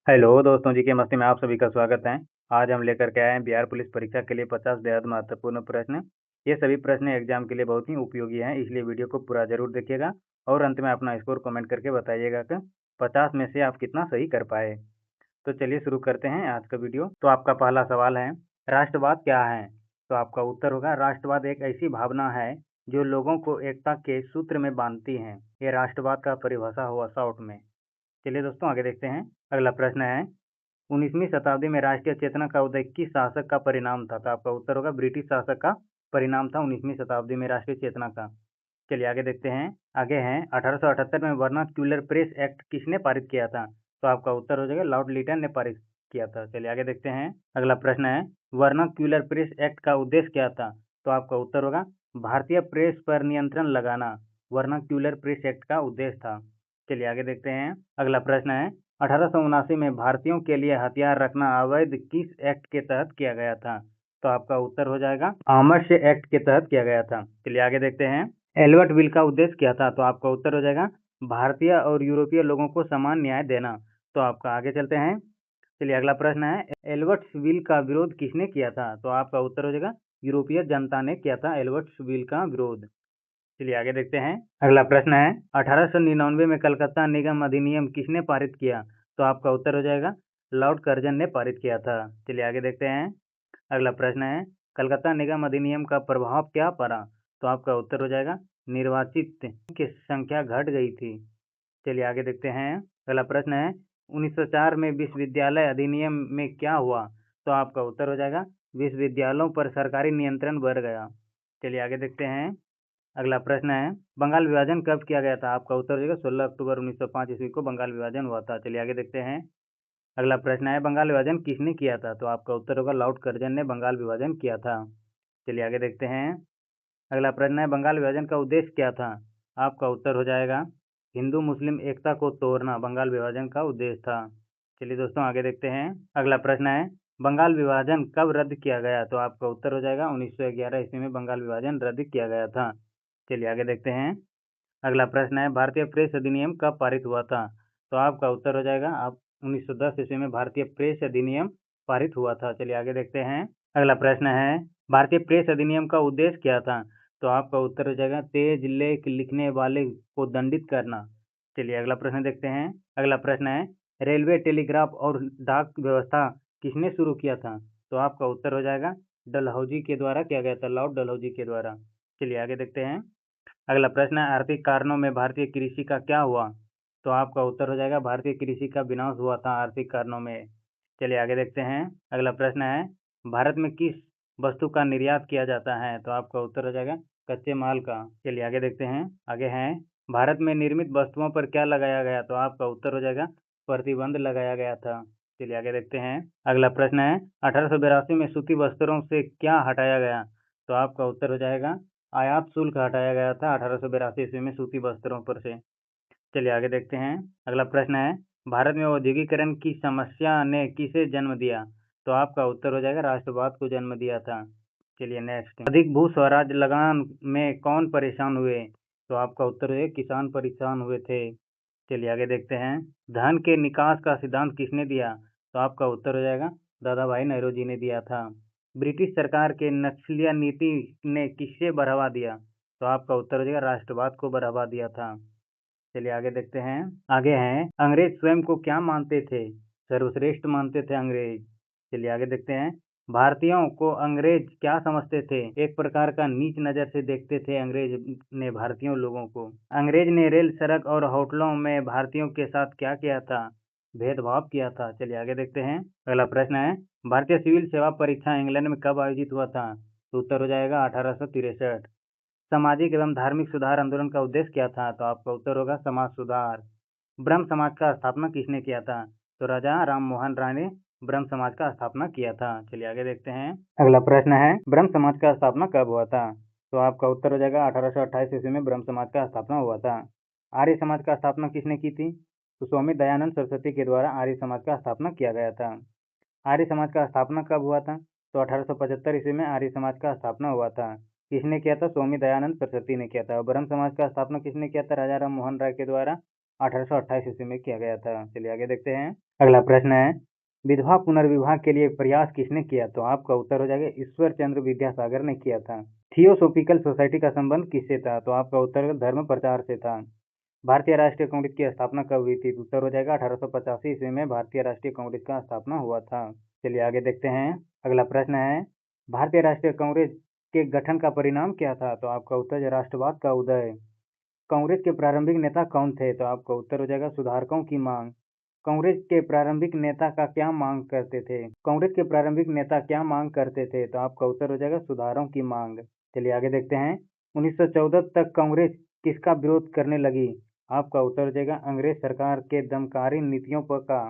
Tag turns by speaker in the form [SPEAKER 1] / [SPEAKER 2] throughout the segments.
[SPEAKER 1] Hello दोस्तों जी, के मस्ती में आप सभी का स्वागत है। आज हम लेकर के आए हैं बिहार पुलिस परीक्षा के लिए 50 बेहद महत्वपूर्ण प्रश्न। ये सभी प्रश्न एग्जाम के लिए बहुत ही उपयोगी हैं, इसलिए वीडियो को पूरा जरूर देखिएगा और अंत में अपना स्कोर कमेंट करके बताइएगा कि 50 में से आप कितना सही कर पाए। तो चलिए शुरू करते हैं आज का वीडियो। तो आपका पहला सवाल है, राष्ट्रवाद क्या है? तो आपका उत्तर होगा, राष्ट्रवाद एक ऐसी भावना है जो लोगों को एकता के सूत्र में बांधती है। ये राष्ट्रवाद का परिभाषा हुआ शॉर्ट में। चलिए दोस्तों आगे देखते हैं। अगला प्रश्न है, 19वीं शताब्दी में राष्ट्रीय चेतना का उदय किस शासक का परिणाम था? तो आपका उत्तर होगा, ब्रिटिश शासक का परिणाम था 19वीं शताब्दी में राष्ट्रीय चेतना का। चलिए आगे देखते हैं। आगे हैं, 1878 में वर्नाक्यूलर प्रेस एक्ट किसने पारित किया था? तो आपका उत्तर हो जाएगा, लॉर्ड लिटन ने पारित किया था। चलिए आगे देखते हैं। अगला प्रश्न है, वर्नाक्यूलर प्रेस एक्ट का उद्देश्य क्या था? तो आपका उत्तर होगा, भारतीय प्रेस पर नियंत्रण लगाना वर्नाक्यूलर प्रेस एक्ट का उद्देश्य था। चलिए आगे देखते हैं। अगला प्रश्न है, 1879 में भारतीयों के लिए हथियार रखना अवैध किस एक्ट के तहत किया गया था? तो आपका उत्तर हो जाएगा, आमर्श एक्ट के तहत किया गया था। चलिए आगे देखते हैं। एल्बर्ट बिल का उद्देश्य क्या था? तो आपका उत्तर हो जाएगा, भारतीय और यूरोपीय लोगों को समान न्याय देना। तो आपका आगे चलते हैं। चलिए अगला प्रश्न है, एल्बर्ट बिल का विरोध किसने किया था? तो आपका उत्तर हो जाएगा, यूरोपीय जनता ने किया था एल्बर्ट बिल का विरोध। चलिए आगे देखते हैं। अगला प्रश्न है, 1899 में कलकत्ता निगम अधिनियम किसने पारित किया? तो आपका उत्तर हो जाएगा, लॉर्ड कर्जन ने पारित किया था। चलिए आगे देखते हैं। अगला प्रश्न है, कलकत्ता निगम अधिनियम का प्रभाव क्या पड़ा? तो आपका उत्तर हो जाएगा, निर्वाचित की संख्या घट गई थी। चलिए आगे देखते हैं। अगला प्रश्न है, 1904 में विश्वविद्यालय अधिनियम में क्या हुआ? तो आपका उत्तर हो जाएगा, विश्वविद्यालयों पर सरकारी नियंत्रण बढ़ गया। चलिए आगे देखते हैं। अगला प्रश्न है, बंगाल विभाजन कब किया गया था? आपका उत्तर हो जाएगा, 16 अक्टूबर 1905 ईस्वी को बंगाल विभाजन हुआ था। चलिए आगे देखते हैं। अगला प्रश्न है, बंगाल विभाजन किसने किया था? तो आपका उत्तर होगा, लॉर्ड कर्जन ने बंगाल विभाजन किया था। चलिए आगे देखते हैं। अगला प्रश्न है, बंगाल विभाजन का उद्देश्य क्या था? आपका उत्तर हो जाएगा, हिंदू मुस्लिम एकता को तोड़ना बंगाल विभाजन का उद्देश्य था। चलिए दोस्तों आगे देखते हैं। अगला प्रश्न है, बंगाल विभाजन कब रद्द किया गया? तो आपका उत्तर हो जाएगा, 1911 ईस्वी में बंगाल विभाजन रद्द किया गया था। चलिए आगे देखते हैं। अगला प्रश्न है, भारतीय प्रेस अधिनियम कब पारित हुआ था? तो आपका उत्तर हो जाएगा, आप 1910 ईस्वी में भारतीय प्रेस अधिनियम पारित हुआ था। चलिए आगे देखते हैं। अगला प्रश्न है, भारतीय प्रेस अधिनियम का उद्देश्य क्या था? तो आपका उत्तर हो जाएगा, तेज लेख लिखने वाले को दंडित करना। चलिए अगला प्रश्न देखते हैं। अगला प्रश्न है, रेलवे टेलीग्राफ और डाक व्यवस्था किसने शुरू किया था? तो आपका उत्तर हो जाएगा, डलहौजी के द्वारा किया गया था, लॉर्ड डलहौजी के द्वारा। चलिए आगे देखते हैं। अगला प्रश्न है, आर्थिक कारणों में भारतीय कृषि का क्या हुआ? तो आपका उत्तर हो जाएगा, भारतीय कृषि का विनाश हुआ था आर्थिक कारणों में। चलिए आगे देखते हैं। अगला प्रश्न है, भारत में किस वस्तु का निर्यात किया जाता है? तो आपका उत्तर हो जाएगा, कच्चे माल का। चलिए आगे देखते हैं। आगे हैं, भारत में निर्मित वस्तुओं पर क्या लगाया गया? तो आपका उत्तर हो जाएगा, प्रतिबंध लगाया गया था। चलिए आगे देखते हैं। अगला प्रश्न है, 1882 में सूती वस्त्रों से क्या हटाया गया? तो आपका उत्तर हो जाएगा, आयात शुल्क हटाया गया था 1882 ईस्वी में सूती वस्त्रों पर से। चलिए आगे देखते हैं। अगला प्रश्न है, भारत में औद्योगिकरण की समस्या ने किसे जन्म दिया? तो आपका उत्तर हो जाएगा, राष्ट्रवाद को जन्म दिया था। चलिए नेक्स्ट, अधिक भू स्वराज लगान में कौन परेशान हुए? तो आपका उत्तर है, किसान परेशान हुए थे। चलिए आगे देखते हैं। धन के निकास का सिद्धांत किसने दिया? तो आपका उत्तर हो जाएगा, दादा भाई नेहरू जी ने दिया था। ब्रिटिश सरकार के नक्सलिया नीति ने किसे बढ़ावा दिया? तो आपका उत्तर हो जाएगा, राष्ट्रवाद को बढ़ावा दिया था। चलिए आगे देखते हैं। आगे हैं, अंग्रेज स्वयं को क्या मानते थे? सर्वश्रेष्ठ मानते थे अंग्रेज। चलिए आगे देखते हैं। भारतीयों को अंग्रेज क्या समझते थे? एक प्रकार का नीच नजर से देखते थे अंग्रेज ने भारतीयों लोगों को। अंग्रेज ने रेल सड़क और होटलों में भारतीयों के साथ क्या किया था? भेदभाव किया था। चलिए आगे देखते हैं। अगला प्रश्न है, भारतीय सिविल सेवा परीक्षा इंग्लैंड में कब आयोजित हुआ था? तो उत्तर हो जाएगा, 1863। सामाजिक एवं धार्मिक सुधार आंदोलन का उद्देश्य क्या था? तो आपका उत्तर होगा, समाज सुधार। ब्रह्म समाज का स्थापना किसने किया था? तो राजा राम मोहन राय ने ब्रह्म समाज का स्थापना किया था। चलिए आगे देखते हैं। अगला प्रश्न है, ब्रह्म समाज का स्थापना कब हुआ था? तो आपका उत्तर हो जाएगा, 1828 ईस्वी में ब्रह्म समाज का स्थापना हुआ था। आर्य समाज का स्थापना किसने की थी? तो स्वामी दयानंद सरस्वती के द्वारा आर्य समाज का स्थापना किया गया था। आर्य समाज का स्थापना कब हुआ था? तो 1875 ईस्वी में आर्य समाज का स्थापना हुआ था। किसने किया था? स्वामी दयानंद सरस्वती ने किया था। ब्रह्म समाज का स्थापना किसने किया था? राजा राम मोहन राय के द्वारा 1828 ईस्वी में किया गया था। चलिए आगे देखते हैं। अगला प्रश्न है, विधवा पुनर्विवाह के लिए प्रयास किसने किया? तो आपका उत्तर हो जाएगा ईश्वर चंद्र विद्यासागर ने किया था। थियोसोफिकल सोसाइटी का संबंध किससे था? तो आपका उत्तर धर्म प्रचार से था। भारतीय राष्ट्रीय कांग्रेस की स्थापना कब हुई थी? उत्तर हो जाएगा 1885 ईस्वी में भारतीय राष्ट्रीय कांग्रेस का स्थापना हुआ था। चलिए आगे देखते हैं। अगला प्रश्न है, भारतीय राष्ट्रीय कांग्रेस के गठन का परिणाम क्या था? तो आपका उत्तर है राष्ट्रवाद का उदय। कांग्रेस के प्रारंभिक नेता कौन थे? तो आपका उत्तर हो जाएगा सुधारकों की मांग। कांग्रेस के प्रारंभिक नेता का क्या मांग करते थे? कांग्रेस के प्रारंभिक नेता क्या मांग करते थे? तो आपका उत्तर हो जाएगा सुधारों की मांग। चलिए आगे देखते हैं। 1914 तक कांग्रेस किसका विरोध करने लगी? आपका उत्तर हो जाएगा अंग्रेज सरकार के दमनकारी नीतियों पर का।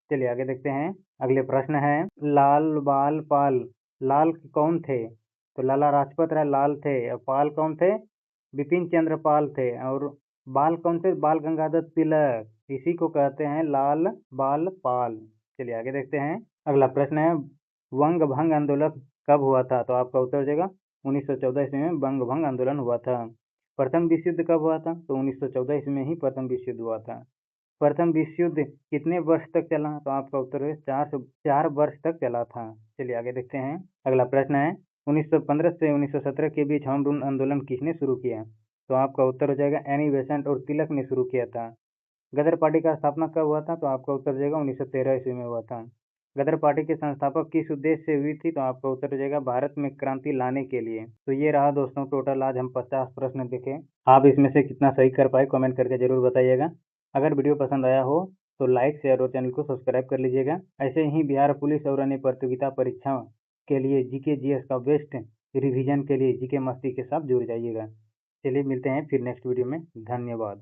[SPEAKER 1] चलिए आगे देखते हैं। अगले प्रश्न है, लाल बाल पाल, लाल कौन थे? तो लाला लाजपत राय लाल थे, और पाल कौन थे? बिपिन चंद्र पाल थे। और बाल कौन थे? बाल गंगाधर तिलक, इसी को कहते हैं लाल बाल पाल। चलिए आगे देखते हैं। अगला प्रश्न है, वंग भंग आंदोलन कब हुआ था? तो आपका उत्तर हो जाएगा 1914 ईस्वी में वंग भंग आंदोलन हुआ था। प्रथम विश्व युद्ध कब हुआ था? तो 1914 ईस्वी में ही प्रथम विश्व युद्ध हुआ था। प्रथम विश्व युद्ध कितने वर्ष तक चला? तो आपका उत्तर है 4 वर्ष तक चला था। चलिए आगे देखते हैं। अगला प्रश्न है, 1915 से 1917 के बीच होम रूल आंदोलन किसने शुरू किया? तो आपका उत्तर हो जाएगा एनी बेसेंट और तिलक ने शुरू किया था। गदर पार्टी का स्थापना कब हुआ था? तो आपका उत्तर हो जाएगा 1913 ईस्वी में हुआ था। गदर पार्टी के संस्थापक किस उद्देश्य से हुई थी? तो आपका उत्तर हो जाएगा भारत में क्रांति लाने के लिए। तो ये रहा दोस्तों, टोटल आज हम 50 प्रश्न देखे। आप इसमें से कितना सही कर पाए कमेंट करके जरूर बताइएगा। अगर वीडियो पसंद आया हो तो लाइक शेयर और चैनल को सब्सक्राइब कर लीजिएगा। ऐसे ही बिहार पुलिस और अन्य प्रतियोगिता परीक्षाओं के लिए जीके जीएस का बेस्ट रिवीजन के लिए जीके मस्ती के साथ जुड़ जाइएगा। चलिए मिलते हैं फिर नेक्स्ट वीडियो में। धन्यवाद।